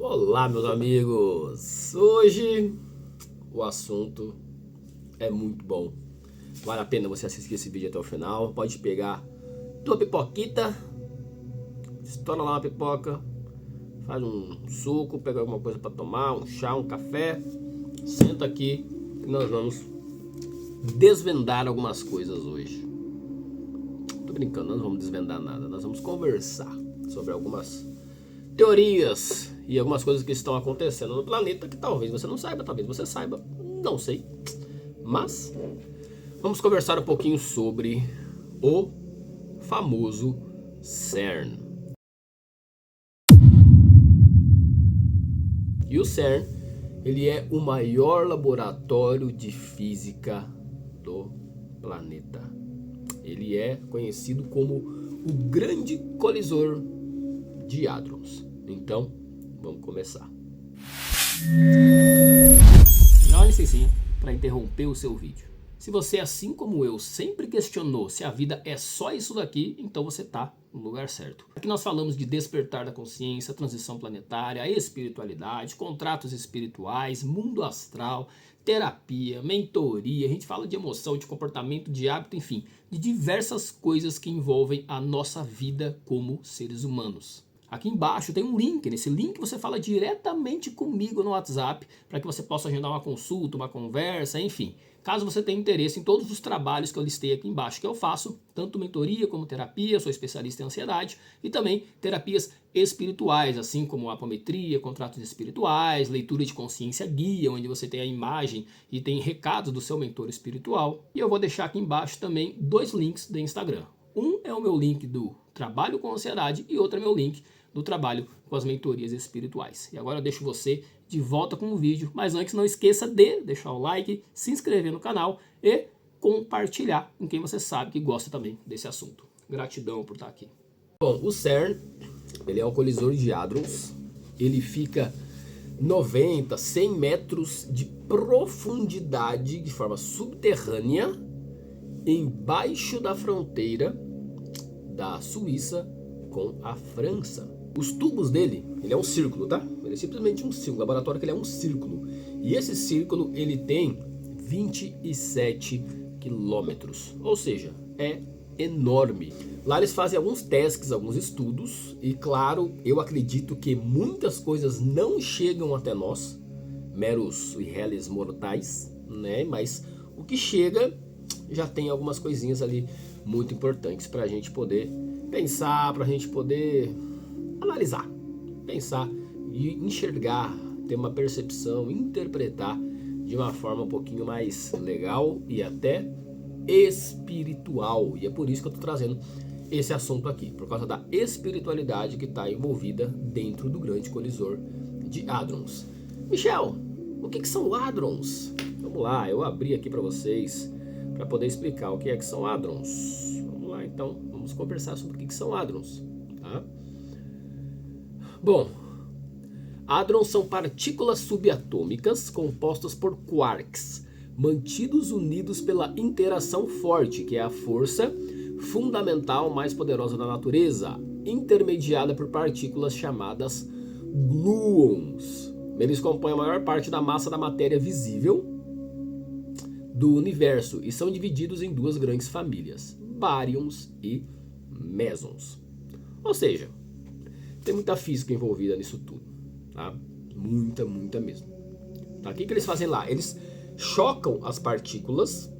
Olá, meus amigos! Hoje o assunto é muito bom. Vale a pena você assistir esse vídeo até o final. Pode pegar tua pipoquita, estoura lá uma pipoca, faz um suco, pega alguma coisa para tomar, um chá, um café. Senta aqui que nós vamos desvendar algumas coisas hoje. Tô brincando, nós não vamos desvendar nada. Nós vamos conversar sobre algumas teorias e algumas coisas que estão acontecendo no planeta que talvez você não saiba, talvez você saiba, não sei. Mas vamos conversar um pouquinho sobre o famoso CERN. E o CERN, ele é o maior laboratório de física do planeta. Ele é conhecido como o grande colisor de hadrons. Então, vamos começar. Dá uma licencinha para interromper o seu vídeo. Se você, assim como eu, sempre questionou se a vida é só isso daqui, então você está no lugar certo. Aqui nós falamos de despertar da consciência, transição planetária, espiritualidade, contratos espirituais, mundo astral, terapia, mentoria, a gente fala de emoção, de comportamento, de hábito, enfim, de diversas coisas que envolvem a nossa vida como seres humanos. Aqui embaixo tem um link, nesse link você fala diretamente comigo no WhatsApp para que você possa agendar uma consulta, uma conversa, enfim. Caso você tenha interesse em todos os trabalhos que eu listei aqui embaixo que eu faço, tanto mentoria como terapia, sou especialista em ansiedade e também terapias espirituais, assim como apometria, contratos espirituais, leitura de consciência guia, onde você tem a imagem e tem recados do seu mentor espiritual. E eu vou deixar aqui embaixo também dois links do Instagram. Um é o meu link do Trabalho com Ansiedade e outro é meu link do trabalho com as mentorias espirituais. E agora eu deixo você de volta com o vídeo, mas antes não esqueça de deixar o like, se inscrever no canal e compartilhar com quem você sabe que gosta também desse assunto. Gratidão por estar aqui. Bom, o CERN, ele é um colisor de hadrons, ele fica 90, 100 metros de profundidade de forma subterrânea, embaixo da fronteira da Suíça com a França. Os tubos dele, ele é um círculo, tá? Ele é simplesmente um círculo, o laboratório que ele é um círculo. E esse círculo, ele tem 27 quilômetros, ou seja, é enorme. Lá eles fazem alguns testes, alguns estudos, e claro, eu acredito que muitas coisas não chegam até nós, meros e réis mortais, né? Mas o que chega já tem algumas coisinhas ali muito importantes para a gente poder pensar, para a gente poder analisar, pensar e enxergar, ter uma percepção, interpretar de uma forma um pouquinho mais legal e até espiritual. E é por isso que eu estou trazendo esse assunto aqui, por causa da espiritualidade que está envolvida dentro do grande colisor de hadrons. Michel, o que são hadrons? Vamos lá, eu abri aqui para vocês para poder explicar o que é que são hadrons. Vamos lá, então, vamos conversar sobre o que são hadrons, tá? Bom, hadrons são partículas subatômicas compostas por quarks, mantidos unidos pela interação forte, que é a força fundamental mais poderosa da natureza, intermediada por partículas chamadas gluons. Eles compõem a maior parte da massa da matéria visível do universo e são divididos em duas grandes famílias, baryons e mesons. Ou seja, tem muita física envolvida nisso tudo, tá? Muita mesmo. Tá? O que eles fazem lá? Eles chocam as partículas.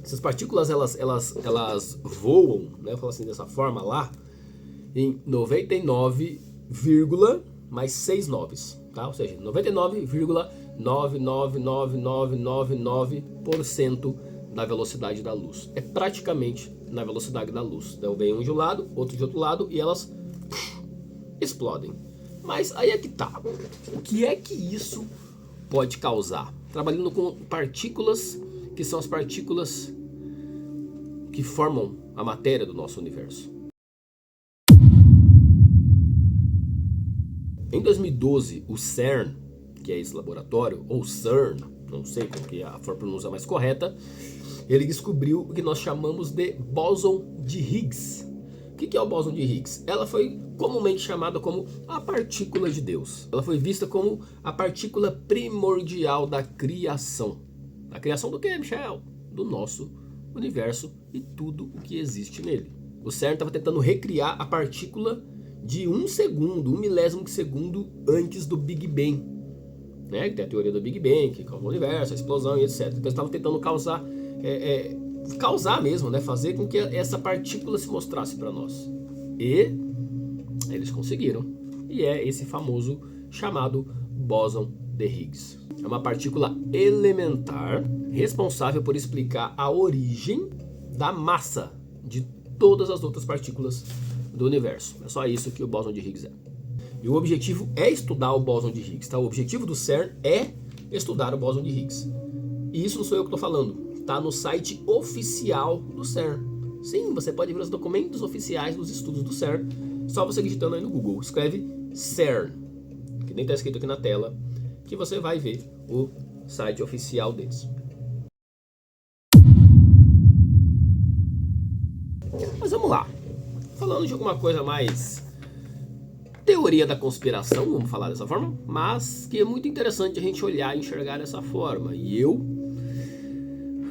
Essas partículas elas voam, né? Eu falo assim dessa forma lá, em 99, mais 6 noves, tá? Ou seja, 99,99999% da velocidade da luz. É praticamente na velocidade da luz. Então vem um de um lado, outro de outro lado e elas explodem. Mas aí é que tá. O que é que isso pode causar? Trabalhando com partículas, que são as partículas que formam a matéria do nosso universo. Em 2012, o CERN, que é esse laboratório, ou CERN, não sei qual que é a pronúncia mais correta, ele descobriu o que nós chamamos de bóson de Higgs. O que é o bóson de Higgs? Ela foi comumente chamada como a partícula de Deus. Ela foi vista como a partícula primordial da criação. Da criação do que, Michel? Do nosso universo e tudo o que existe nele. O CERN estava tentando recriar a partícula de 1 segundo, 1 milésimo de segundo antes do Big Bang. Né? Que tem a teoria do Big Bang, que causa o universo, a explosão e etc. Então eles estavam tentando causar mesmo, né? Fazer com que essa partícula se mostrasse para nós. E eles conseguiram. E é esse famoso chamado bóson de Higgs. É uma partícula elementar responsável por explicar a origem da massa de todas as outras partículas do universo. É só isso que o bóson de Higgs é. E o objetivo é estudar o bóson de Higgs, tá? O objetivo do CERN é estudar o bóson de Higgs. E isso não sou eu que estou falando. Está no site oficial do CERN. Sim, você pode ver os documentos oficiais dos estudos do CERN, só você digitando aí no Google. Escreve CERN, que nem está escrito aqui na tela, que você vai ver o site oficial deles. Mas vamos lá. Falando de alguma coisa mais teoria da conspiração, vamos falar dessa forma, mas que é muito interessante a gente olhar e enxergar dessa forma. E eu,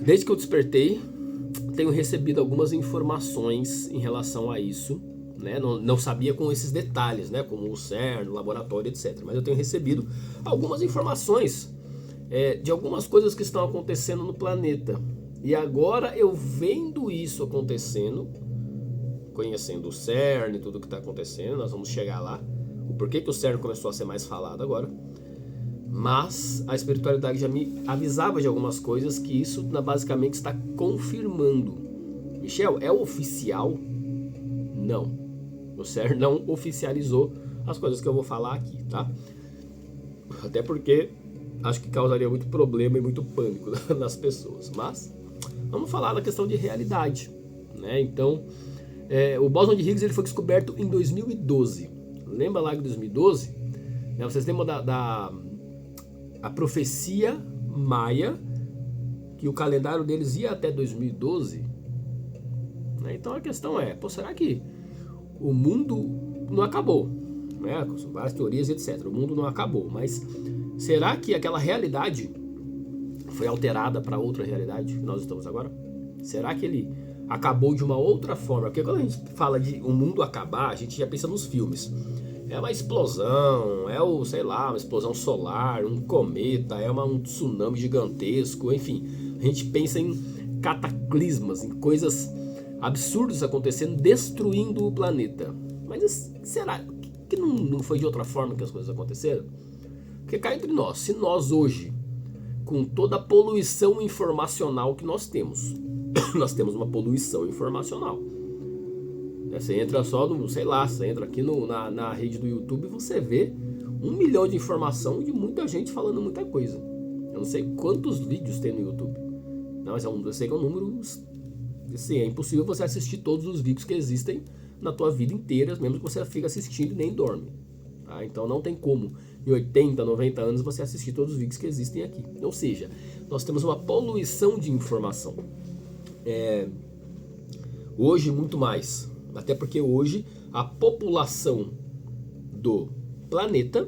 desde que eu despertei, tenho recebido algumas informações em relação a isso, né? Não sabia com esses detalhes, né? Como o CERN, o laboratório, etc. Mas eu tenho recebido algumas informações de algumas coisas que estão acontecendo no planeta. E agora eu vendo isso acontecendo, conhecendo o CERN e tudo que está acontecendo, nós vamos chegar lá, o porquê que o CERN começou a ser mais falado agora. Mas a espiritualidade já me avisava de algumas coisas que isso basicamente está confirmando. Michel, é oficial? Não. O CERN não oficializou as coisas que eu vou falar aqui, tá? Até porque acho que causaria muito problema e muito pânico nas pessoas. Mas vamos falar da questão de realidade, né? Então, o bóson de Higgs ele foi descoberto em 2012. Lembra lá de 2012? Né? Vocês lembram a profecia maia, que o calendário deles ia até 2012? Né? Então a questão é, será que o mundo não acabou? Né? Com várias teorias, etc. O mundo não acabou, mas será que aquela realidade foi alterada para outra realidade que nós estamos agora? Será que ele acabou de uma outra forma? Porque quando a gente fala de o mundo acabar, a gente já pensa nos filmes. É uma explosão, uma explosão solar, um cometa, um tsunami gigantesco, enfim. A gente pensa em cataclismas, em coisas absurdas acontecendo, destruindo o planeta. Mas será que não foi de outra forma que as coisas aconteceram? Porque cá entre nós, se nós hoje, com toda a poluição informacional que nós temos, nós temos uma poluição informacional. Você entra só você entra aqui na rede do YouTube e você vê 1 milhão de informação de muita gente falando muita coisa. Eu não sei quantos vídeos tem no YouTube. Não, mas eu sei que é um número. Assim, é impossível você assistir todos os vídeos que existem na tua vida inteira, mesmo que você fique assistindo e nem dorme. Tá? Então não tem como, em 80, 90 anos, você assistir todos os vídeos que existem aqui. Ou seja, nós temos uma poluição de informação. Hoje, muito mais. Até porque hoje a população do planeta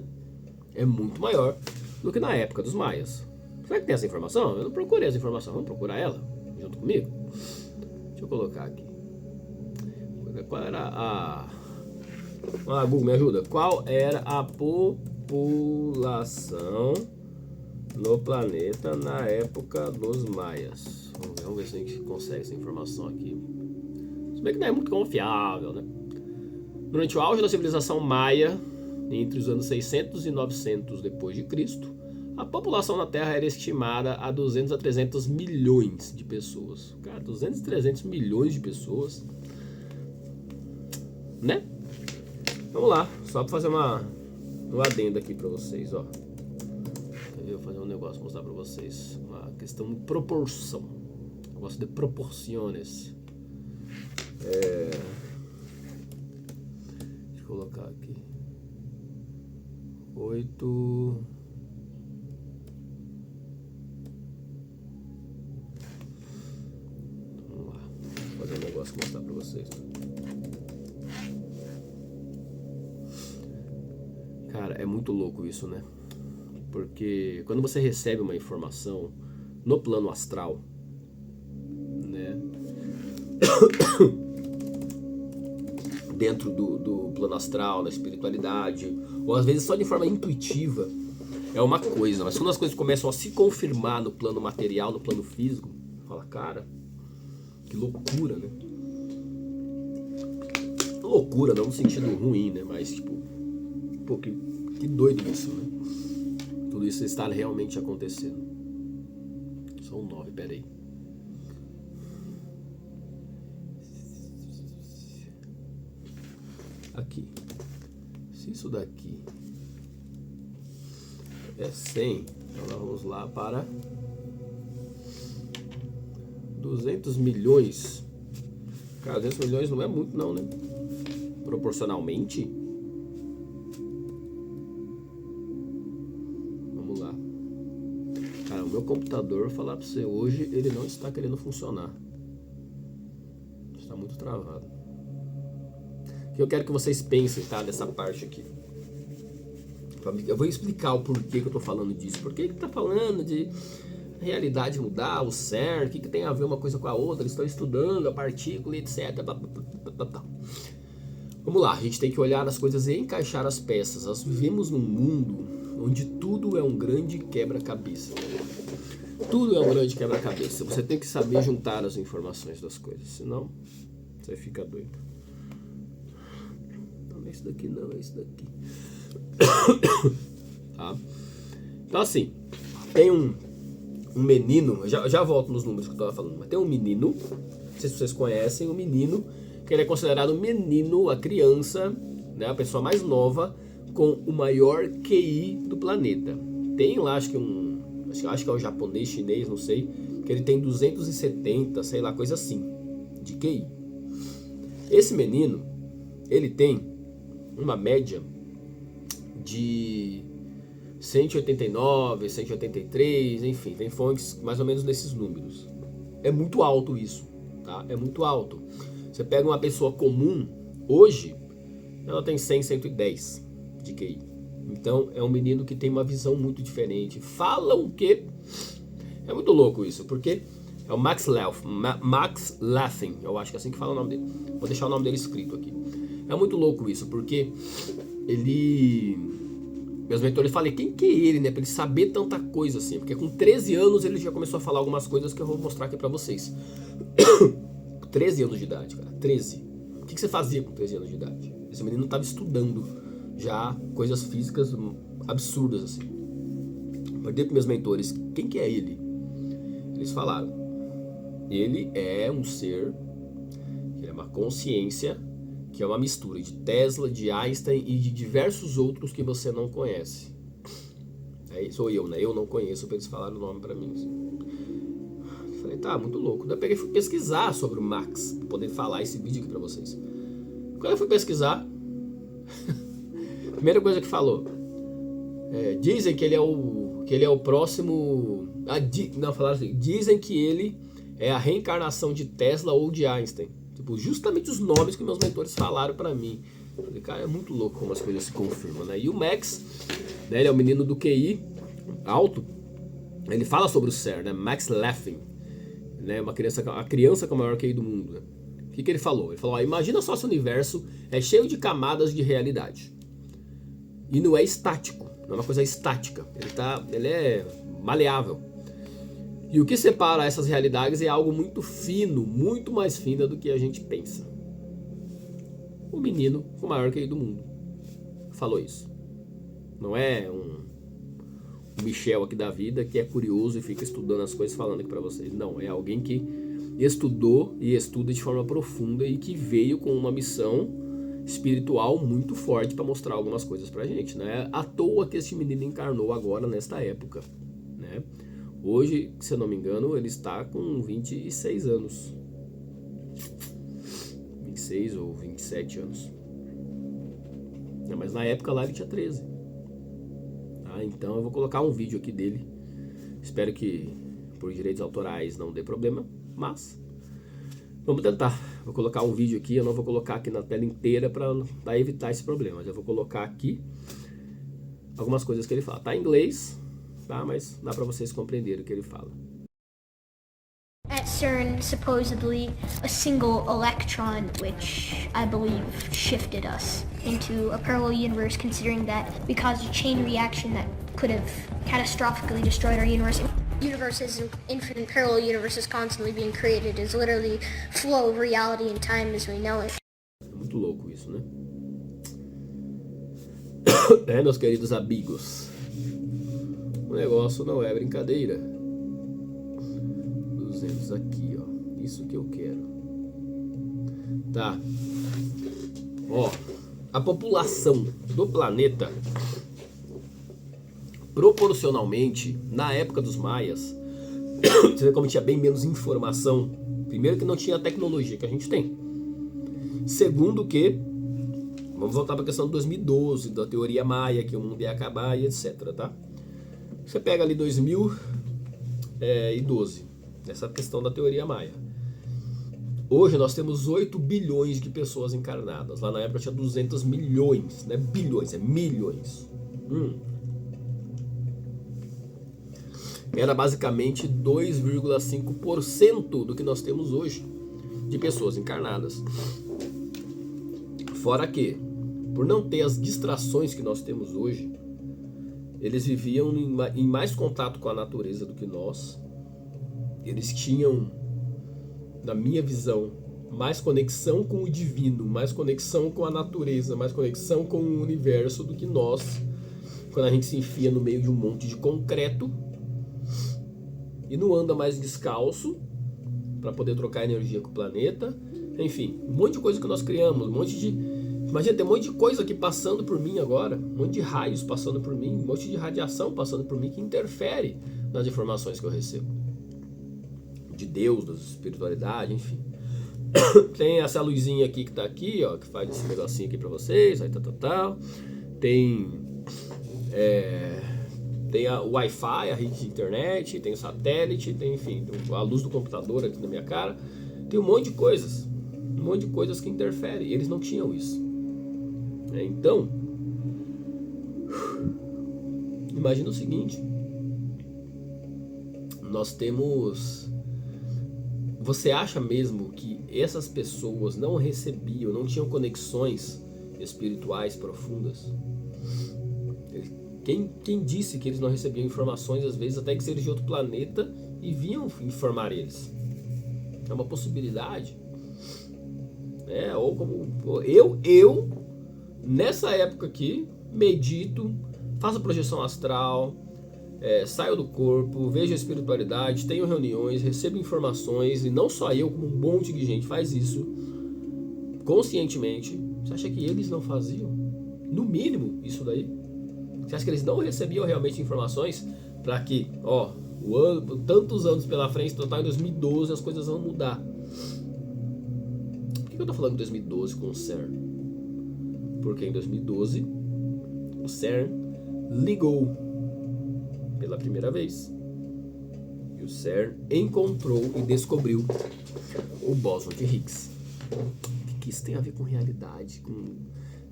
é muito maior do que na época dos maias. Será que tem essa informação? Eu não procurei essa informação. Vamos procurar ela junto comigo? Deixa eu colocar aqui. Qual era Google, me ajuda. Qual era a população no planeta na época dos maias? Vamos ver se a gente consegue essa informação aqui. Se bem que não é muito confiável, né? Durante o auge da civilização maia, entre os anos 600 e 900 depois de Cristo, a população na Terra era estimada a 200 a 300 milhões de pessoas. Cara, 200 a 300 milhões de pessoas, né? Vamos lá, só para fazer um adendo aqui para vocês, ó. Eu vou fazer um negócio, mostrar para vocês uma questão de proporção. Eu gosto de proporções. Deixa eu colocar aqui 8. Vamos lá, vou fazer um negócio e mostrar pra vocês. é muito louco isso, né? Porque quando você recebe uma informação no plano astral, né? Dentro do plano astral, da espiritualidade, ou às vezes só de forma intuitiva, é uma coisa, mas quando as coisas começam a se confirmar no plano material, no plano físico, fala, cara, que loucura, né? Loucura, não no sentido ruim, né? Mas tipo, pô, que doido isso, né? Tudo isso está realmente acontecendo. São 9, peraí. Aqui. Se isso daqui é 100, então nós vamos lá para 200 milhões. Cara, 200 milhões não é muito não, né? Proporcionalmente. Vamos lá. Cara, o meu computador, vou falar pra você, hoje ele não está querendo funcionar. Está muito travado. Eu quero que vocês pensem, tá? Dessa parte aqui. Eu vou explicar o porquê que eu tô falando disso. Por que tá falando de realidade mudar, o CERN, o que tem a ver uma coisa com a outra, eles estão estudando a partícula, etc. Vamos lá, a gente tem que olhar as coisas e encaixar as peças. Nós vivemos num mundo onde tudo é um grande quebra-cabeça. Tudo é um grande quebra-cabeça. Você tem que saber juntar as informações das coisas, senão você fica doido. Não é isso daqui não, é isso daqui. Tá? Então assim, tem um menino, já volto nos números que eu estava falando, mas tem um menino, não sei se vocês conhecem, um menino que ele é considerado um menino, a criança, né, a pessoa mais nova com o maior QI do planeta. Tem lá, acho que é um japonês, chinês, não sei, que ele tem 270, sei lá, coisa assim, de QI. Esse menino, ele tem uma média de 189, 183, enfim, tem fontes mais ou menos nesses números. É muito alto isso, tá? É muito alto. Você pega uma pessoa comum, hoje, ela tem 100, 110 de QI. Então, é um menino que tem uma visão muito diferente. Falam que... É muito louco isso, porque é o Max Laffin, eu acho que é assim que fala o nome dele. Vou deixar o nome dele escrito aqui. É muito louco isso, porque meus mentores, eu falei, quem que é ele, né? Pra ele saber tanta coisa assim. Porque com 13 anos ele já começou a falar algumas coisas que eu vou mostrar aqui pra vocês. 13 anos de idade, cara. 13. O que você fazia com 13 anos de idade? Esse menino estava estudando já coisas físicas absurdas, assim. Perguntei para meus mentores, quem que é ele? Eles falaram, ele é um ser, ele é uma consciência, que é uma mistura de Tesla, de Einstein e de diversos outros que você não conhece. Aí sou eu, né? Eu não conheço, para eles falarem o nome para mim. Assim. Eu falei, tá, muito louco. Daí eu peguei e fui pesquisar sobre o Max, para poder falar esse vídeo aqui para vocês. Quando eu fui pesquisar, primeira coisa que falou, dizem que ele é o próximo... não, falaram assim, dizem que ele é a reencarnação de Tesla ou de Einstein. Tipo, justamente os nomes que meus mentores falaram pra mim. Eu falei, cara, é muito louco como as coisas se confirmam, né? E o Max, né, ele é o menino do QI alto. Ele fala sobre o CERN, né? Max Laffin, né? A criança com o maior QI do mundo, né? O que ele falou? Ele falou, ó, imagina só se o universo é cheio de camadas de realidade. E não é estático, não é uma coisa estática. Ele é maleável. E o que separa essas realidades é algo muito fino, muito mais fino do que a gente pensa. O menino com o maior QI do mundo falou isso. Não é um Michel aqui da vida que é curioso e fica estudando as coisas falando aqui pra vocês. Não, é alguém que estudou e estuda de forma profunda e que veio com uma missão espiritual muito forte para mostrar algumas coisas pra gente. Não é à toa que esse menino encarnou agora nesta época, né? Hoje, se eu não me engano, ele está com 26 anos. 26 ou 27 anos. Mas na época lá ele tinha 13. Tá? Então eu vou colocar um vídeo aqui dele. Espero que por direitos autorais não dê problema. Mas vamos tentar. Vou colocar um vídeo aqui. Eu não vou colocar aqui na tela inteira para evitar esse problema. Mas eu vou colocar aqui. algumas coisas que ele fala. Tá em inglês, tá? Mas dá para vocês compreenderem o que ele fala. At CERN, supposedly, a single electron, which I believe shifted us into a parallel universe, considering that we caused a chain reaction that could have catastrophically destroyed our universe. Universes, infinite parallel universes constantly being created is literally flow of reality and time as we know it. É muito louco isso, né? Meus queridos amigos, o negócio não é brincadeira. 200 aqui, ó. Isso que eu quero. Tá. Ó, a população do planeta, proporcionalmente, na época dos maias, você vê como tinha bem menos informação. Primeiro que não tinha a tecnologia que a gente tem. Segundo que, vamos voltar para a questão de 2012, da teoria maia, que o mundo ia acabar e etc, tá? Você pega ali 2012, essa questão da teoria maia. Hoje nós temos 8 bilhões de pessoas encarnadas. Lá na época tinha 200 milhões, não é bilhões, é milhões. Era basicamente 2,5% do que nós temos hoje de pessoas encarnadas. Fora que, por não ter as distrações que nós temos hoje, eles viviam em mais contato com a natureza do que nós. Eles tinham, na minha visão, mais conexão com o divino, mais conexão com a natureza, mais conexão com o universo do que nós, quando a gente se enfia no meio de um monte de concreto e não anda mais descalço para poder trocar energia com o planeta. Enfim, um monte de coisa que nós criamos, imagina, tem um monte de coisa aqui passando por mim agora, um monte de raios passando por mim, um monte de radiação passando por mim que interfere nas informações que eu recebo. De Deus, da espiritualidade, enfim. Tem essa luzinha aqui que tá aqui, ó, que faz esse negocinho aqui pra vocês, aí tal. Tem o Wi-Fi, a rede de internet, tem o satélite, tem, enfim, a luz do computador aqui na minha cara. Tem um monte de coisas que interferem. Eles não tinham isso. Então, imagina o seguinte: nós temos. Você acha mesmo que essas pessoas não tinham conexões espirituais profundas? Quem disse que eles não recebiam informações, às vezes até que seres de outro planeta, e vinham informar eles? É uma possibilidade. Ou como eu nessa época aqui medito, faço projeção astral, saio do corpo, vejo a espiritualidade, tenho reuniões, recebo informações, e não só eu, como um monte de gente faz isso conscientemente. Você acha que eles não faziam? No mínimo, isso daí. Você acha que eles não recebiam realmente informações para que, tantos anos pela frente, total em 2012, as coisas vão mudar? Por que eu tô falando de 2012 com o CERN? Porque em 2012 o CERN ligou pela primeira vez. E o CERN encontrou e descobriu o bóson de Higgs. O que isso tem a ver com realidade, com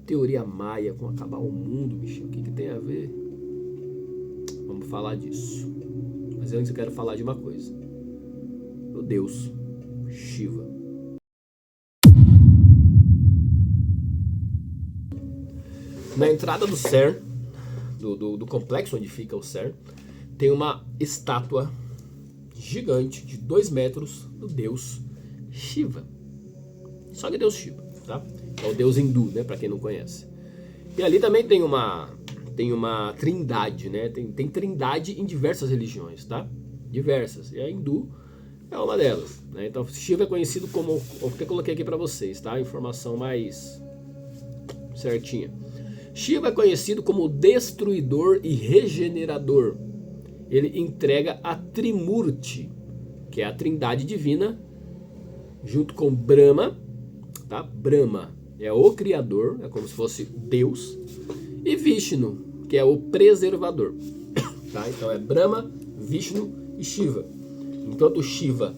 teoria maia, com acabar o mundo, bicho? O que tem a ver? Vamos falar disso. Mas antes eu quero falar de uma coisa. O deus Shiva. Na entrada do CERN, do complexo onde fica o CERN, tem uma estátua gigante de 2 metros do deus Shiva. Só que deus Shiva, tá? É o deus hindu, né, para quem não conhece. E ali também tem uma trindade, né? Tem trindade em diversas religiões, tá? Diversas. E a hindu é uma delas, né? Então Shiva é conhecido como, o que eu coloquei aqui para vocês, tá? Informação mais certinha. Shiva é conhecido como o destruidor e regenerador. Ele entrega a Trimurti, que é a trindade divina, junto com Brahma, tá? Brahma é o criador, é como se fosse Deus, e Vishnu, que é o preservador, tá? Então é Brahma, Vishnu e Shiva. Enquanto Shiva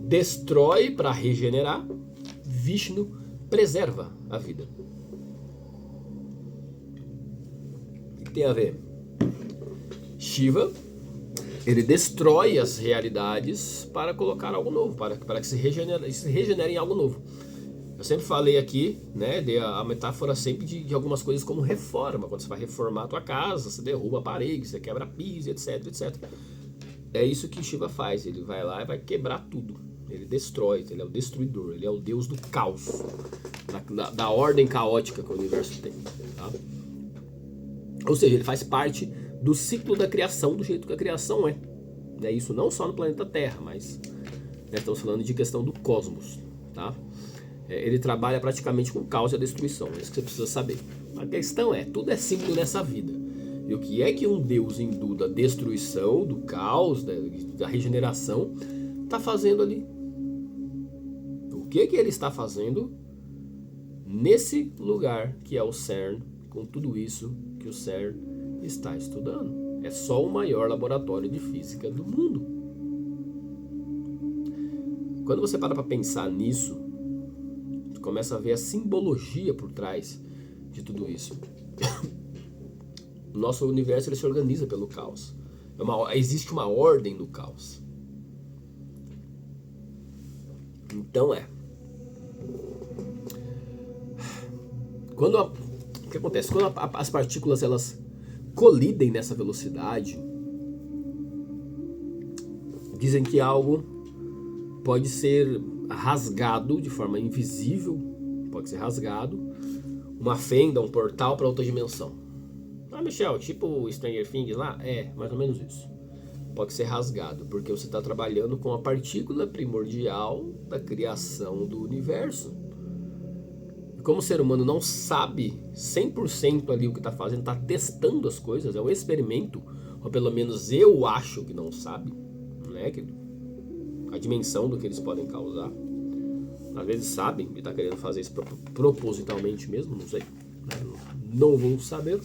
destrói para regenerar, Vishnu preserva a vida. O que tem a ver? Shiva, ele destrói as realidades para colocar algo novo, para que se regenere em algo novo. Eu sempre falei aqui, né, dei a metáfora sempre de algumas coisas como reforma. Quando você vai reformar a tua casa, você derruba a parede, você quebra piso, etc, etc. É isso que Shiva faz, ele vai lá e vai quebrar tudo. Ele destrói, ele é o destruidor, ele é o deus do caos, da ordem caótica que o universo tem, tá? Ou seja, ele faz parte do ciclo da criação, do jeito que a criação é. Isso não só no planeta Terra, mas estamos falando de questão do cosmos, tá? Ele trabalha praticamente com o caos e a destruição, é isso que você precisa saber. A questão é, tudo é símbolo nessa vida. E o que é que um deus hindu da destruição, do caos, da regeneração, está fazendo ali? O que ele está fazendo nesse lugar que é o CERN, com tudo isso que o CERN está estudando? É só o maior laboratório de física do mundo. Quando você para pensar nisso, você começa a ver a simbologia por trás de tudo isso. O nosso universo ele se organiza pelo caos. Existe uma ordem no caos. Então o que acontece? Quando as partículas elas colidem nessa velocidade, dizem que algo pode ser rasgado de forma invisível, pode ser rasgado, uma fenda, um portal para outra dimensão. Michel, tipo Stranger Things lá? É, mais ou menos isso. Pode ser rasgado, porque você está trabalhando com a partícula primordial da criação do universo. E como o ser humano não sabe 100% ali o que está fazendo, está testando as coisas, é um experimento, ou pelo menos eu acho que não sabe, né? A dimensão do que eles podem causar. Às vezes sabem e está querendo fazer isso propositalmente mesmo, não sei. Não vou saber.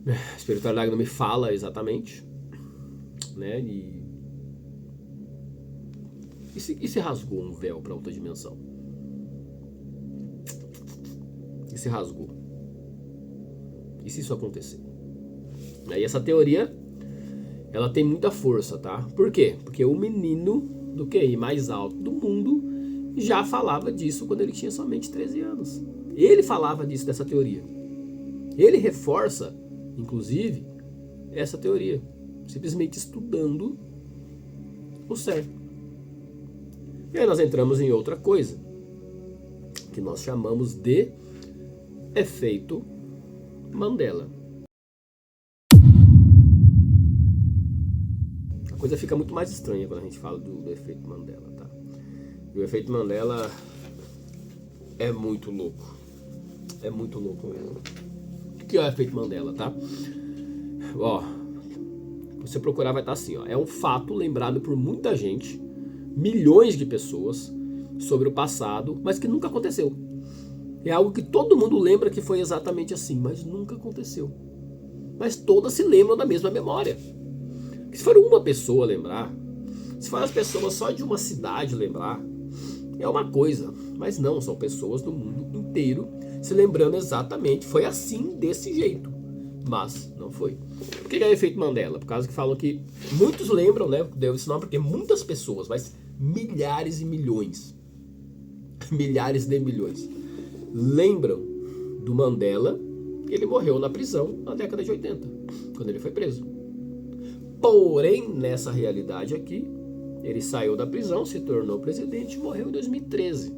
A espiritualidade não me fala exatamente, né? E se rasgou um véu para outra dimensão? E se rasgou? E se isso acontecer? Aí essa teoria, ela tem muita força, tá? Por quê? Porque o menino do QI mais alto do mundo já falava disso quando ele tinha somente 13 anos. Ele falava disso, dessa teoria. Ele reforça, inclusive, essa teoria, simplesmente estudando o CERN. E aí nós entramos em outra coisa, que nós chamamos de efeito Mandela. A coisa fica muito mais estranha quando a gente fala do efeito Mandela, tá? E o efeito Mandela é muito louco. É muito louco mesmo. O que é o efeito Mandela, tá? Ó, você procurar vai estar assim, ó. É um fato lembrado por muita gente, milhões de pessoas, sobre o passado, mas que nunca aconteceu. É algo que todo mundo lembra que foi exatamente assim, mas nunca aconteceu. Mas todas se lembram da mesma memória. Se for uma pessoa lembrar, se for as pessoas só de uma cidade lembrar, é uma coisa. Mas não, são pessoas do mundo inteiro se lembrando exatamente. Foi assim, desse jeito. Mas não foi. Por que é o efeito Mandela? Por causa que falam que muitos lembram, né? Deu esse nome porque muitas pessoas, mas milhares e milhões, milhares de milhões, lembram do Mandela. Ele morreu na prisão na década de 80, quando ele foi preso. Porém, nessa realidade aqui, ele saiu da prisão, se tornou presidente e morreu em 2013.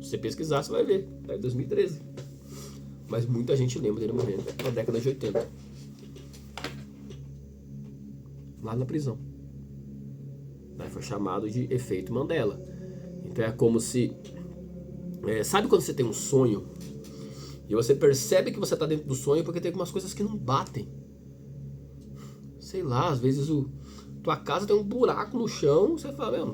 Se você pesquisar, você vai ver, é em 2013. Mas muita gente lembra dele morrendo na década de 80. Lá na prisão. Aí foi chamado de efeito Mandela. Então é como se... sabe quando você tem um sonho e você percebe que você está dentro do sonho porque tem algumas coisas que não batem? Sei lá, às vezes tua casa tem um buraco no chão, você fala,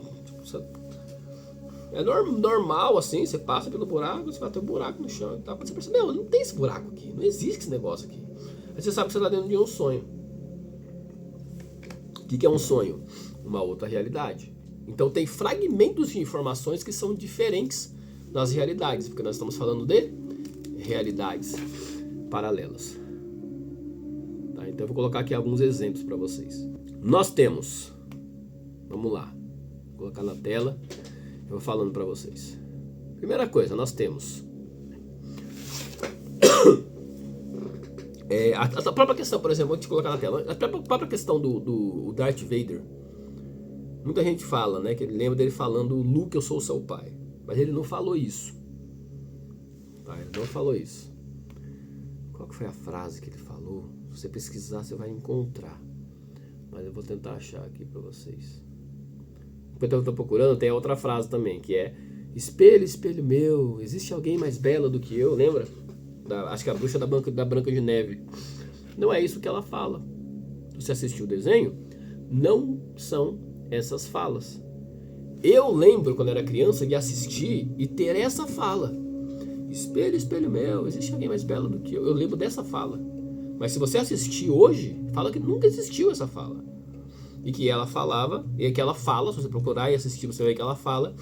é normal assim, você passa pelo buraco, você fala, tem um buraco no chão e tal. Você percebe, não tem esse buraco aqui, não existe esse negócio aqui. Aí você sabe que você está dentro de um sonho. O que é um sonho? Uma outra realidade. Então tem fragmentos de informações que são diferentes das realidades, porque nós estamos falando de realidades paralelas. Tá? Então eu vou colocar aqui alguns exemplos para vocês. Nós temos, vamos lá, vou colocar na tela, eu vou falando para vocês. Primeira coisa, nós temos a própria questão, por exemplo, vou te colocar na tela, a própria questão do Darth Vader. Muita gente fala, né, que ele lembra dele falando: Luke, eu sou o seu pai. Mas ele não falou isso. Tá, ele não falou isso. Qual que foi a frase que ele falou? Se você pesquisar, você vai encontrar. Mas eu vou tentar achar aqui pra vocês. Enquanto eu tô procurando, tem outra frase também, que é: espelho, espelho meu, existe alguém mais bela do que eu? Lembra? Acho que a bruxa da Branca de Neve. Não é isso que ela fala. Se você assistiu o desenho, não são essas falas. Eu lembro quando era criança de assistir e ter essa fala: espelho, espelho meu, existe alguém mais belo do que eu? Eu lembro dessa fala. Mas se você assistir hoje, fala que nunca existiu essa fala. E que ela falava, e que ela fala, se você procurar e assistir, você vai ver que ela fala: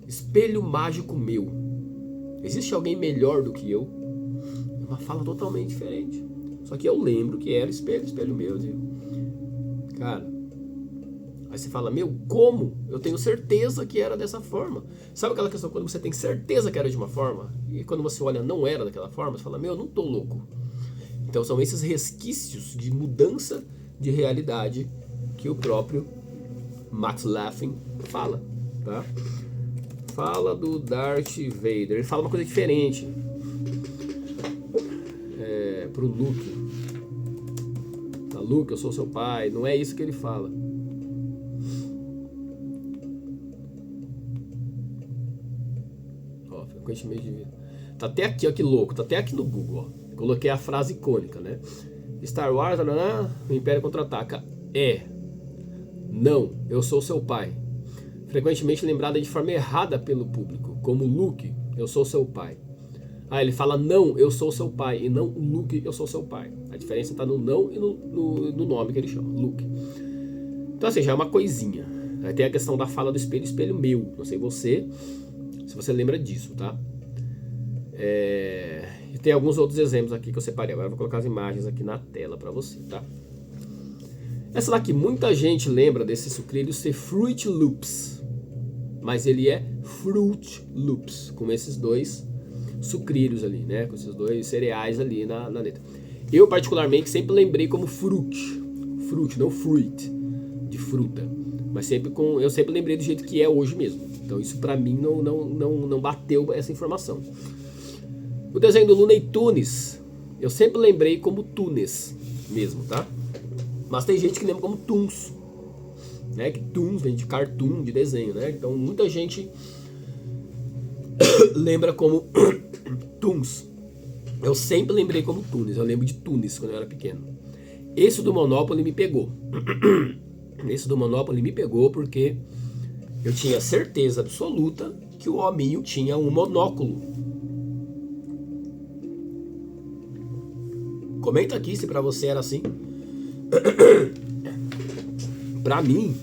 espelho mágico meu, existe alguém melhor do que eu? É uma fala totalmente diferente. Só que eu lembro que era espelho, espelho meu. Cara, aí você fala: meu, como? Eu tenho certeza que era dessa forma. Sabe aquela questão quando você tem certeza que era de uma forma e quando você olha não era daquela forma? Você fala: meu, eu não tô louco. Então são esses resquícios de mudança de realidade que o próprio Max Laffin fala, tá? Fala do Darth Vader. Ele fala uma coisa diferente pro Luke. Tá, Luke, eu sou seu pai. Não é isso que ele fala. Ó, frequentemente de vida. Tá até aqui, ó, que louco. Tá até aqui no Google, ó. Coloquei a frase icônica, né? Star Wars, o Império Contra-Ataca. Não, eu sou seu pai. Frequentemente lembrada de forma errada pelo público, como Luke, eu sou seu pai. Ele fala: não, eu sou seu pai, e não Luke, eu sou seu pai. A diferença está no não e no nome que ele chama, Luke. Então assim, já é uma coisinha. Aí tem a questão da fala do espelho, espelho meu. Não sei se você lembra disso, tá? E tem alguns outros exemplos aqui que eu separei. Agora eu vou colocar as imagens aqui na tela para você, tá? Essa daqui, muita gente lembra desse sucrilho ser Fruit Loops, mas ele é Fruit Loops, com esses dois sucrilhos ali, né? Com esses dois cereais ali na letra. Eu particularmente sempre lembrei como fruit, não fruit, de fruta, mas eu sempre lembrei do jeito que é hoje mesmo. Então isso pra mim não bateu essa informação. O desenho do Looney Tunes, eu sempre lembrei como Tunes mesmo, tá? Mas tem gente que lembra como Toons, né? Que Toons vem de cartoon, de desenho, né? Então muita gente lembra como Toons. Eu sempre lembrei como Tunes. Eu lembro de Tunes quando eu era pequeno. Esse do Monopoly me pegou. Esse do Monopoly me pegou porque eu tinha certeza absoluta que o hominho tinha um monóculo. Comenta aqui se pra você era assim. Pra mim,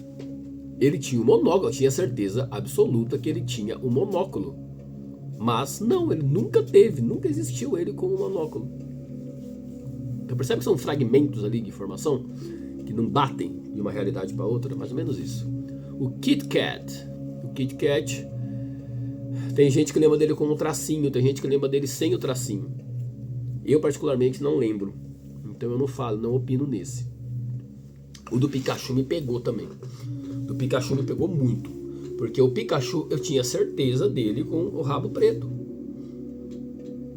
ele tinha um monóculo. Eu tinha certeza absoluta que ele tinha um monóculo. Mas não, ele nunca existiu ele com um monóculo. Então percebe que são fragmentos ali de informação que não batem de uma realidade para outra, mais ou menos isso. O Kit Kat, tem gente que lembra dele com um tracinho, tem gente que lembra dele sem o tracinho. Eu particularmente não lembro, então eu não opino nesse. O do Pikachu me pegou também. Do Pikachu me pegou muito. Porque o Pikachu, eu tinha certeza dele com o rabo preto.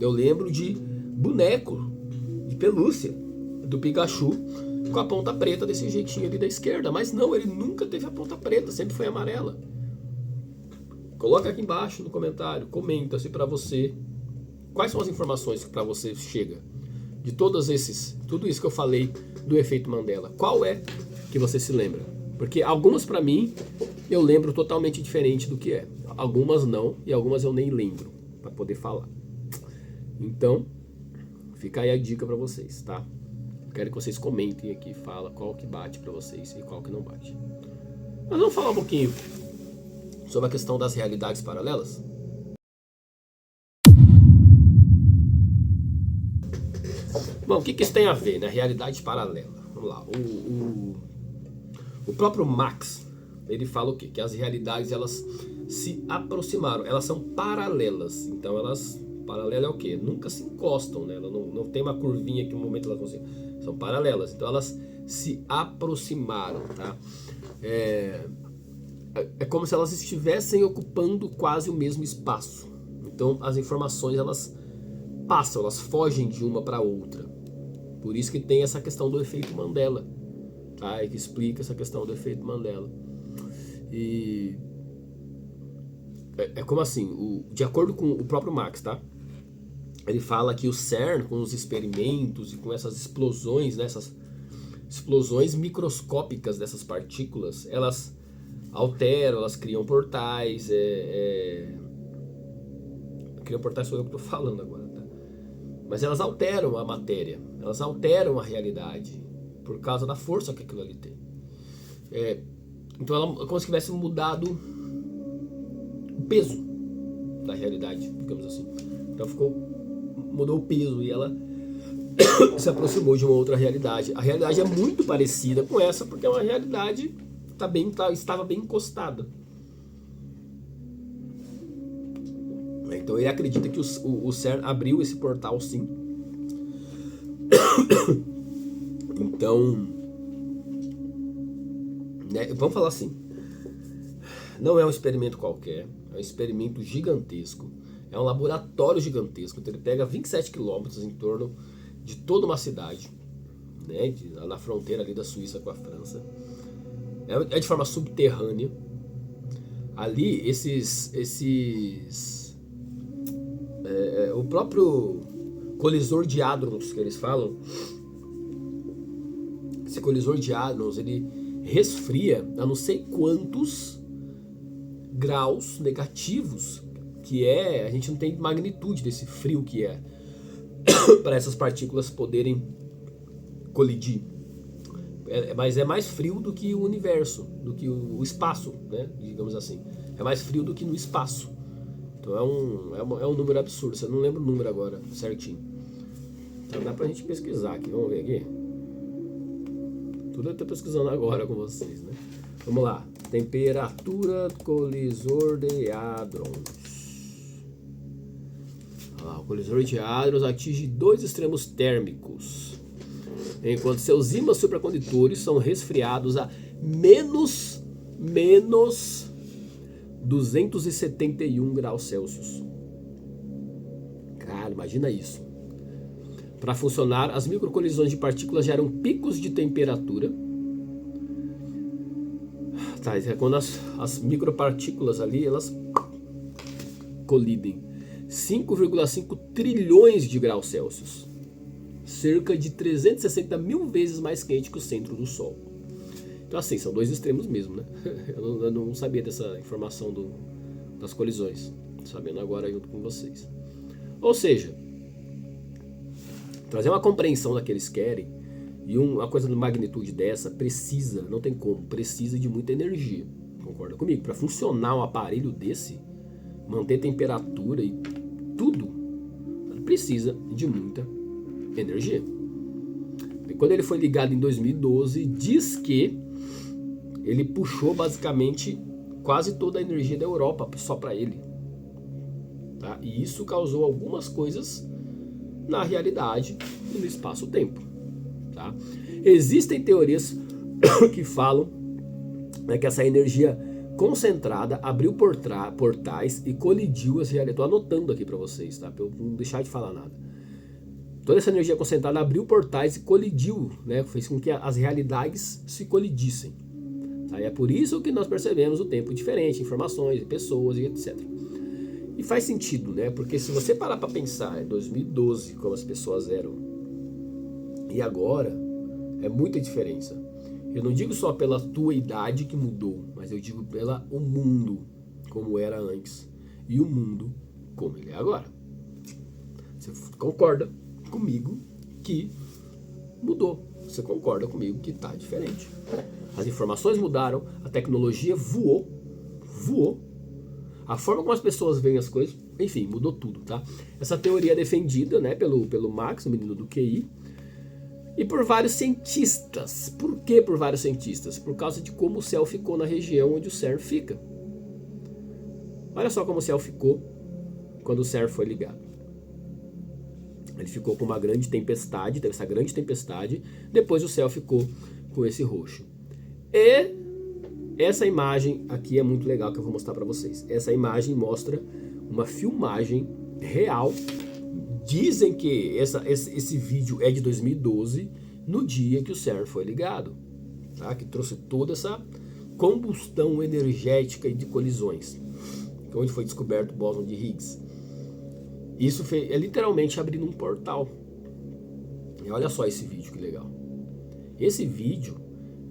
Eu lembro de boneco, de pelúcia, do Pikachu com a ponta preta desse jeitinho ali da esquerda. Mas não, ele nunca teve a ponta preta, sempre foi amarela. Coloca aqui embaixo no comentário, comenta se pra você, quais são as informações que pra você chega de tudo isso que eu falei do efeito Mandela. Qual é que você se lembra? Porque algumas pra mim eu lembro totalmente diferente do que é. Algumas não, e algumas eu nem lembro pra poder falar. Então, fica aí a dica pra vocês, tá? Quero que vocês comentem aqui, fala qual que bate pra vocês e qual que não bate. Mas vamos falar um pouquinho sobre a questão das realidades paralelas? Bom, o que isso tem a ver, né? Realidade paralela. Vamos lá. O próprio Max, ele fala o quê? Que as realidades, elas se aproximaram. Elas são paralelas. Então, paralela é o quê? Nunca se encostam, né? Ela não tem uma curvinha que no momento elas conseguem. São paralelas. Então, elas se aproximaram, tá? É como se elas estivessem ocupando quase o mesmo espaço. Então, as informações, elas passam, elas fogem de uma para outra. Por isso que tem essa questão do efeito Mandela, tá? E que explica essa questão do efeito Mandela. E como assim, de acordo com o próprio Max, tá? Ele fala que o CERN, com os experimentos e com essas explosões, né, essas explosões microscópicas dessas partículas, elas alteram, elas criam portais, criam portais, sou eu que estou falando agora, tá? Mas elas alteram a matéria, elas alteram a realidade, por causa da força que aquilo ali tem. Então ela como se tivesse mudado o peso da realidade, digamos assim. Então mudou o peso e ela se aproximou de uma outra realidade. A realidade é muito parecida com essa, porque é uma realidade estava bem encostada. Então ele acredita que o CERN abriu esse portal, sim. Então, né, vamos falar assim, não é um experimento qualquer, é um experimento gigantesco, é um laboratório gigantesco. Então ele pega 27 quilômetros em torno de toda uma cidade, né, na fronteira ali da Suíça com a França. É de forma subterrânea. Ali, o próprio colisor de hadrons que eles falam, esse colisor de hadrons, ele resfria a não sei quantos graus negativos, que a gente não tem magnitude desse frio que é para essas partículas poderem colidir. Mas é mais frio do que o universo, do que o espaço, né? Digamos assim. É mais frio do que no espaço. Então é um número absurdo. Você não lembra o número agora certinho. Então dá pra gente pesquisar aqui. Vamos ver aqui. Tudo eu tô pesquisando agora com vocês, né? Vamos lá. Temperatura colisor de hadrons. O colisor de hadrons atinge 2 extremos térmicos, enquanto seus ímãs supercondutores são resfriados a menos 271 graus Celsius. Cara, imagina isso. Para funcionar, as microcolisões de partículas geram picos de temperatura. Tá, é quando as micropartículas ali, elas colidem. 5,5 trilhões de graus Celsius. Cerca de 360 mil vezes mais quente que o centro do Sol. Então assim, são 2 extremos mesmo, né? Eu não sabia dessa informação das colisões. Tô sabendo agora junto com vocês. Ou seja, trazer uma compreensão da que eles querem, e uma coisa de magnitude dessa não tem como, precisa de muita energia. Concorda comigo? Para funcionar um aparelho desse, manter temperatura e tudo, precisa de muita energia. E quando ele foi ligado em 2012, diz que ele puxou basicamente quase toda a energia da Europa só para ele, tá? E isso causou algumas coisas na realidade e no espaço-tempo, tá? Existem teorias que falam, né, que essa energia concentrada abriu portais e colidiu as realidades. Estou anotando aqui para vocês, tá? Para eu não deixar de falar nada. Toda essa energia concentrada abriu portais e colidiu, né? Fez com que as realidades se colidissem. Tá? E é por isso que nós percebemos o tempo diferente, informações, pessoas e etc. E faz sentido, né? Porque se você parar para pensar em 2012, como as pessoas eram, e agora, é muita diferença. Eu não digo só pela tua idade que mudou, mas eu digo pela o mundo como era antes e o mundo como ele é agora. Você concorda comigo que mudou? Você concorda comigo que está diferente? As informações mudaram, a tecnologia voou, a forma como as pessoas veem as coisas, enfim, mudou tudo, tá? Essa teoria é defendida, né, pelo Max, o menino do QI, E por vários cientistas. Por que por vários cientistas? Por causa de como o céu ficou na região onde o CERN fica. Olha só como o céu ficou quando o CERN foi ligado. Ele ficou com uma grande tempestade, teve essa grande tempestade, depois o céu ficou com esse roxo. E essa imagem aqui é muito legal que eu vou mostrar para vocês. Essa imagem mostra uma filmagem real. Dizem que esse vídeo é de 2012, no dia que o CERN foi ligado, tá? Que trouxe toda essa combustão energética e de colisões, onde foi descoberto o bóson de Higgs. Isso é literalmente abrindo um portal. E olha só esse vídeo que legal. Esse vídeo,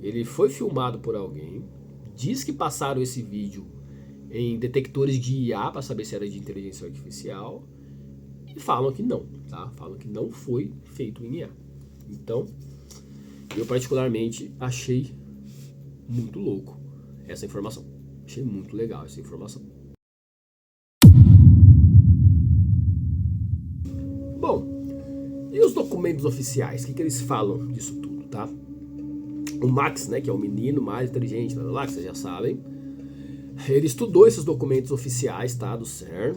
ele foi filmado por alguém, diz que passaram esse vídeo em detectores de IA para saber se era de inteligência artificial, e falam que não, tá? Falam que não foi feito em IA. Então, eu particularmente achei muito louco essa informação. Achei muito legal essa informação. Bom, e os documentos oficiais? O que eles falam disso tudo, tá? O Max, né, que é o menino mais inteligente, lá que vocês já sabem, ele estudou esses documentos oficiais, tá, do CERN.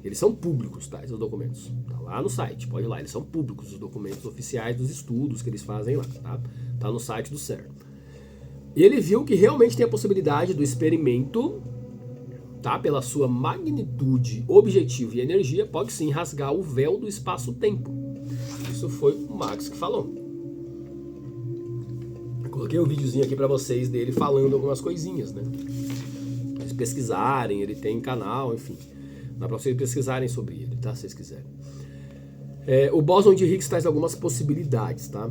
Eles são públicos, tá, esses documentos. Tá lá no site, pode ir lá. Eles são públicos, os documentos oficiais dos estudos que eles fazem lá, tá? Tá no site do CERN. E ele viu que realmente tem a possibilidade do experimento, tá, pela sua magnitude, objetivo e energia, pode sim rasgar o véu do espaço-tempo. Isso foi o Max que falou. Eu coloquei um videozinho aqui pra vocês dele falando algumas coisinhas, né? Pra vocês pesquisarem, ele tem canal, enfim. Dá pra vocês pesquisarem sobre ele, tá? Se vocês quiserem. O bóson de Higgs traz algumas possibilidades, tá?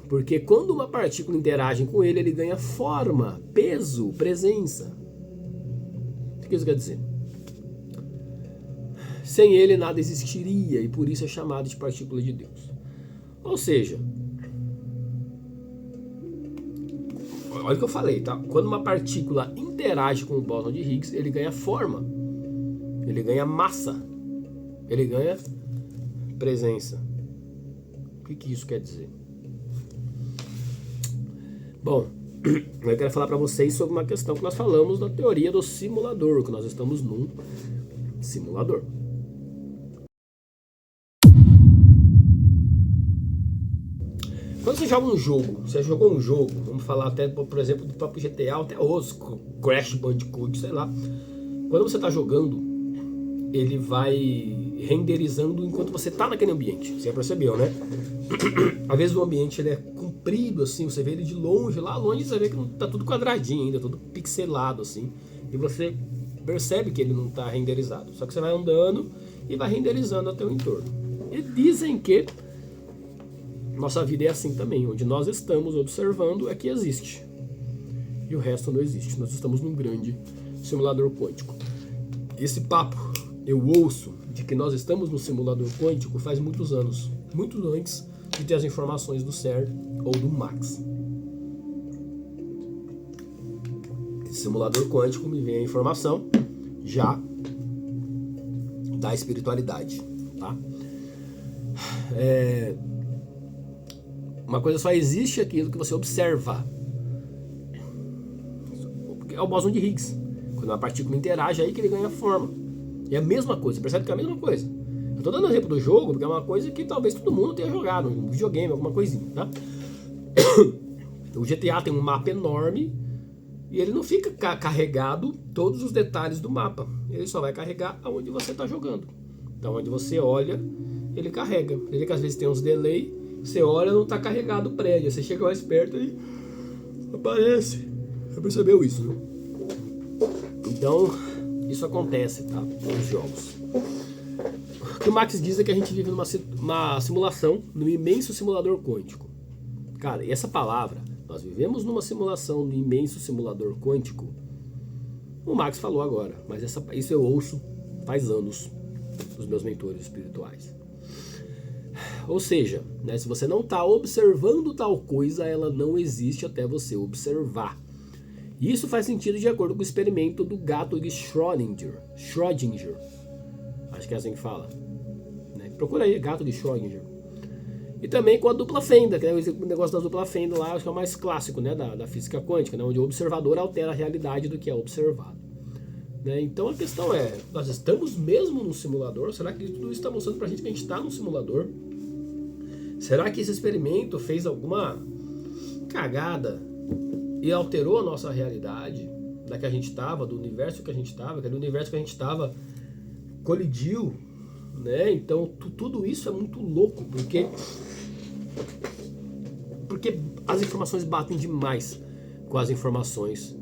Porque quando uma partícula interage com ele, ele ganha forma, peso, presença. O que isso quer dizer? Sem ele nada existiria e por isso é chamado de partícula de Deus. Ou seja, olha o que eu falei, tá? Quando uma partícula interage com o bóson de Higgs, ele ganha forma, ele ganha massa, ele ganha presença. O que isso quer dizer? Bom, eu quero falar para vocês sobre uma questão que nós falamos na teoria do simulador, que nós estamos num simulador. Quando você joga um jogo, você jogou um jogo, vamos falar até, por exemplo, do próprio GTA, até outros, Crash Bandicoot, sei lá. Quando você está jogando, ele vai renderizando enquanto você está naquele ambiente. Você já percebeu, né? Às vezes o ambiente ele é comprido, assim, você vê ele de longe, lá longe você vê que não tá tudo quadradinho ainda, tudo pixelado, assim. E você percebe que ele não está renderizado. Só que você vai andando e vai renderizando até o entorno. E dizem que nossa vida é assim também, onde nós estamos observando é que existe. E o resto não existe. Nós estamos num grande simulador quântico. Esse papo eu ouço de que nós estamos no simulador quântico faz muitos anos. Muito antes de ter as informações do CERN ou do Max. Esse simulador quântico me vem a informação já da espiritualidade, tá? Uma coisa só existe aquilo que você observa. É o bóson de Higgs. Quando uma partícula interage, é aí que ele ganha forma. É a mesma coisa, percebe que é a mesma coisa. Eu tô dando exemplo do jogo, porque é uma coisa que talvez todo mundo tenha jogado, um videogame, alguma coisinha, tá? O GTA tem um mapa enorme e ele não fica carregado todos os detalhes do mapa. Ele só vai carregar aonde você está jogando. Então, onde você olha, ele carrega. Ele que às vezes tem uns delay, você olha, não está carregado o prédio. Você chega mais perto e aparece. Você percebeu isso, né? Então, isso acontece, tá? Nos jogos. O que o Max diz é que a gente vive numa simulação, num imenso simulador quântico. Cara, e essa palavra, nós vivemos numa simulação, num imenso simulador quântico, o Max falou agora, mas isso eu ouço faz anos dos meus mentores espirituais. Ou seja, né, se você não está observando tal coisa, ela não existe até você observar. E isso faz sentido de acordo com o experimento do gato de Schrödinger. Acho que é assim que fala. Né? Procura aí, gato de Schrödinger. E também com a dupla fenda, que é o negócio da dupla fenda lá, acho que é o mais clássico, né, da física quântica, né, onde o observador altera a realidade do que é observado. Né? Então a questão é, nós estamos mesmo num simulador? Será que tudo isso está mostrando pra gente que a gente está num simulador? Será que esse experimento fez alguma cagada e alterou a nossa realidade, da que a gente estava, do universo que a gente estava, aquele universo que a gente estava colidiu, né? Então tudo isso é muito louco, porque as informações batem demais com as informações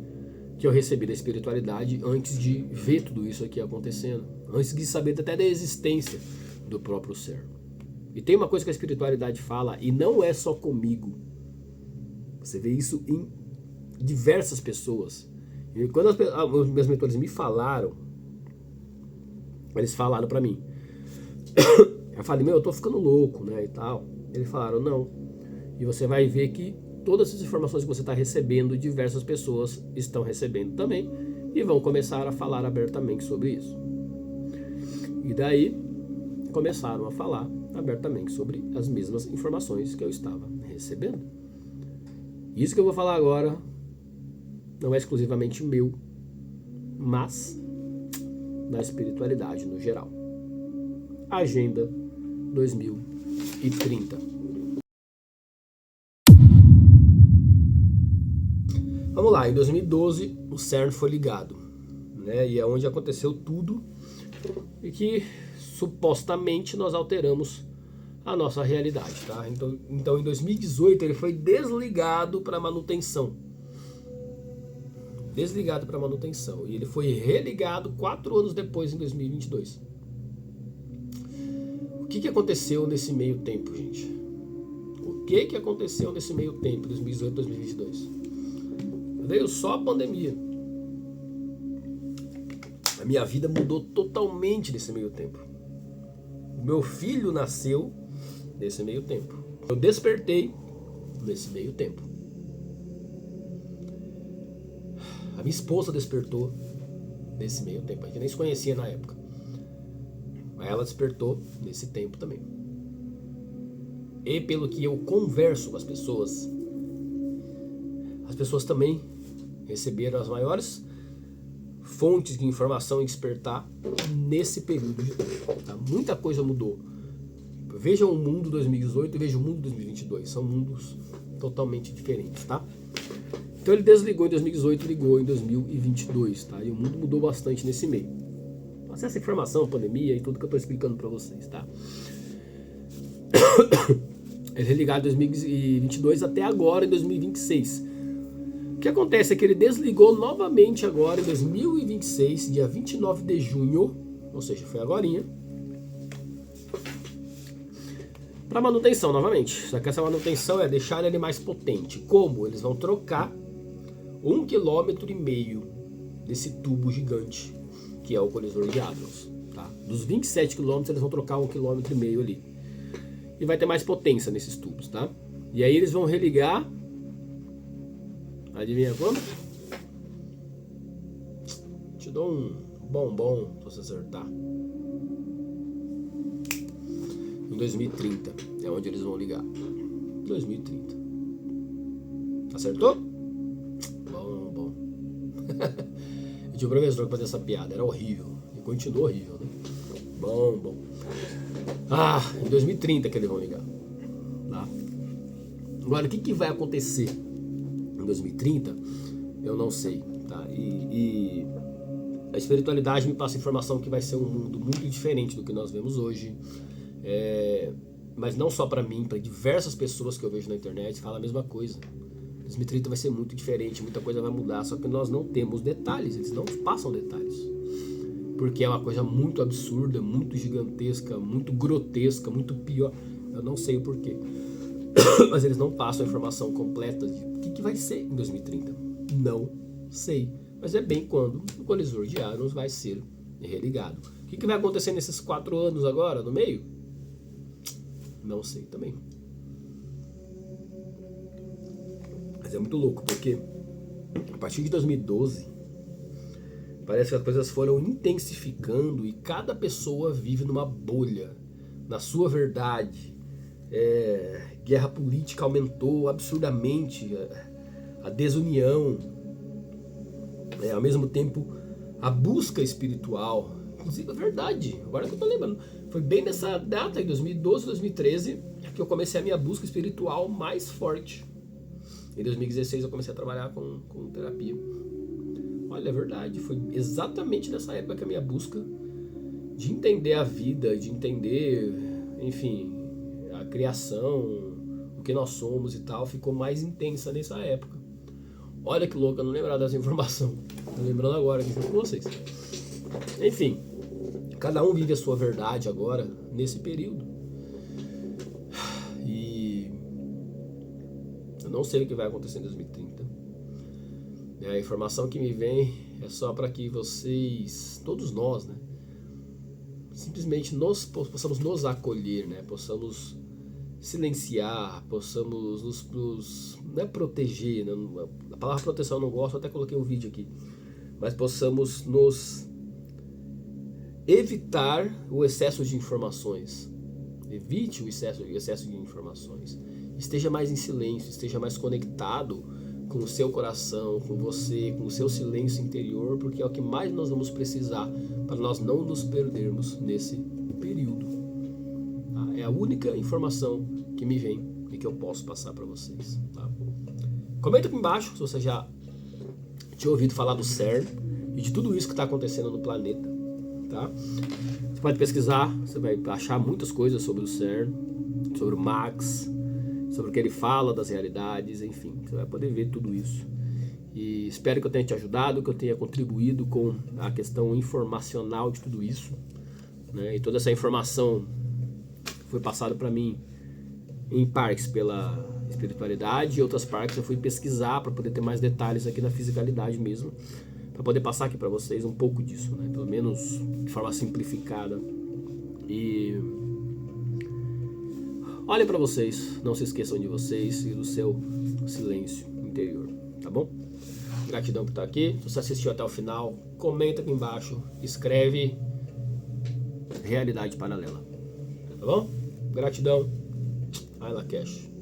que eu recebi da espiritualidade antes de ver tudo isso aqui acontecendo, antes de saber até da existência do próprio ser. E tem uma coisa que a espiritualidade fala, e não é só comigo, você vê isso em diversas pessoas. E quando os meus mentores me falaram, eles falaram pra mim, eu falei, eu tô ficando louco, né, e tal. Eles falaram, não, e você vai ver que todas essas informações que você está recebendo, diversas pessoas estão recebendo também, e vão começar a falar abertamente sobre isso. E daí, começaram a falar abertamente sobre as mesmas informações que eu estava recebendo. Isso que eu vou falar agora não é exclusivamente meu, mas da espiritualidade no geral. Agenda 2030. Vamos lá, em 2012 o CERN foi ligado, né? E é onde aconteceu tudo e que supostamente nós alteramos a nossa realidade, tá? Então em 2018 ele foi desligado para manutenção. Desligado para manutenção. E ele foi religado 4 anos depois, em 2022. O que aconteceu nesse meio tempo, gente? O que aconteceu nesse meio tempo, 2018 e 2022? Veio só a pandemia. A minha vida mudou totalmente nesse meio tempo. O meu filho nasceu nesse meio tempo. Eu despertei nesse meio tempo. A minha esposa despertou nesse meio tempo. A gente nem se conhecia na época. Mas ela despertou nesse tempo também. E pelo que eu converso com as pessoas também receberam as maiores fontes de informação e despertar nesse período de tempo. Tá? Muita coisa mudou. Vejam o mundo 2018 e vejam o mundo 2022. São mundos totalmente diferentes, tá? Então ele desligou em 2018 e ligou em 2022, tá? E o mundo mudou bastante nesse meio. Essa informação, pandemia e tudo que eu estou explicando para vocês, tá? Ele é ligado em 2022 até agora, em 2026. O que acontece é que ele desligou novamente agora em 2026, dia 29 de junho, ou seja, foi agorinha, para manutenção novamente. Só que essa manutenção é deixar ele mais potente. Como? Eles vão trocar 1,5 km desse tubo gigante, que é o colisor de hadrons. Tá? Dos 27 km eles vão trocar 1,5 km ali. E vai ter mais potência nesses tubos, tá? E aí eles vão religar. Adivinha quando? Te dou um bombom se você acertar. Em 2030 é onde eles vão ligar. 2030. Acertou? Bom. Eu tinha um professor que fazia essa piada, era horrível. E continua horrível, né? Bom. Em 2030 que eles vão ligar. Tá? Agora, o que vai acontecer em 2030? Eu não sei. Tá? E a espiritualidade me passa informação que vai ser um mundo muito diferente do que nós vemos hoje. Mas não só para mim, para diversas pessoas que eu vejo na internet falam a mesma coisa. 2030 vai ser muito diferente, muita coisa vai mudar, só que nós não temos detalhes, eles não passam detalhes. Porque é uma coisa muito absurda, muito gigantesca, muito grotesca, muito pior. Eu não sei o porquê. Mas eles não passam a informação completa de o que vai ser em 2030. Não sei. Mas é bem quando o colisor de hadrons vai ser religado. O que vai acontecer nesses 4 anos agora, no meio? Não sei também. Mas é muito louco, porque a partir de 2012 parece que as coisas foram intensificando e cada pessoa vive numa bolha, na sua verdade, guerra política aumentou absurdamente, a desunião, ao mesmo tempo a busca espiritual. Inclusive, é verdade, agora que eu tô lembrando, foi bem nessa data, em 2012, 2013, que eu comecei a minha busca espiritual mais forte. Em 2016 eu comecei a trabalhar com terapia. Olha, é verdade, foi exatamente nessa época que a minha busca de entender a vida, de entender, enfim, a criação, o que nós somos e tal, ficou mais intensa nessa época. Olha que louco, eu não lembrava dessa informação. Tô lembrando agora aqui com vocês. Enfim, cada um vive a sua verdade agora, nesse período. E eu não sei o que vai acontecer em 2030. A informação que me vem é só para que vocês, todos nós, né, simplesmente possamos nos acolher, né, possamos silenciar, possamos nos não é proteger, né, a palavra proteção eu não gosto, eu até coloquei um vídeo aqui, mas possamos nos evitar o excesso de informações. Evite o excesso de informações. Esteja mais em silêncio, esteja mais conectado com o seu coração, com você, com o seu silêncio interior, porque é o que mais nós vamos precisar para nós não nos perdermos nesse período. Tá? É a única informação que me vem e que eu posso passar para vocês. Tá? Comenta aqui embaixo se você já tinha ouvido falar do CERN e de tudo isso que está acontecendo no planeta. Tá? Você pode pesquisar, você vai achar muitas coisas sobre o CERN, sobre o Max, sobre o que ele fala das realidades, enfim, você vai poder ver tudo isso. E espero que eu tenha te ajudado, que eu tenha contribuído com a questão informacional de tudo isso, né? E toda essa informação foi passada para mim em partes pela espiritualidade e outras partes eu fui pesquisar para poder ter mais detalhes aqui na fisicalidade mesmo, para poder passar aqui para vocês um pouco disso, né? Pelo menos de forma simplificada. E olhem para vocês, não se esqueçam de vocês e do seu silêncio interior, tá bom? Gratidão por estar aqui. Se você assistiu até o final, comenta aqui embaixo, escreve realidade paralela, tá bom? Gratidão. Ai, Lakesh.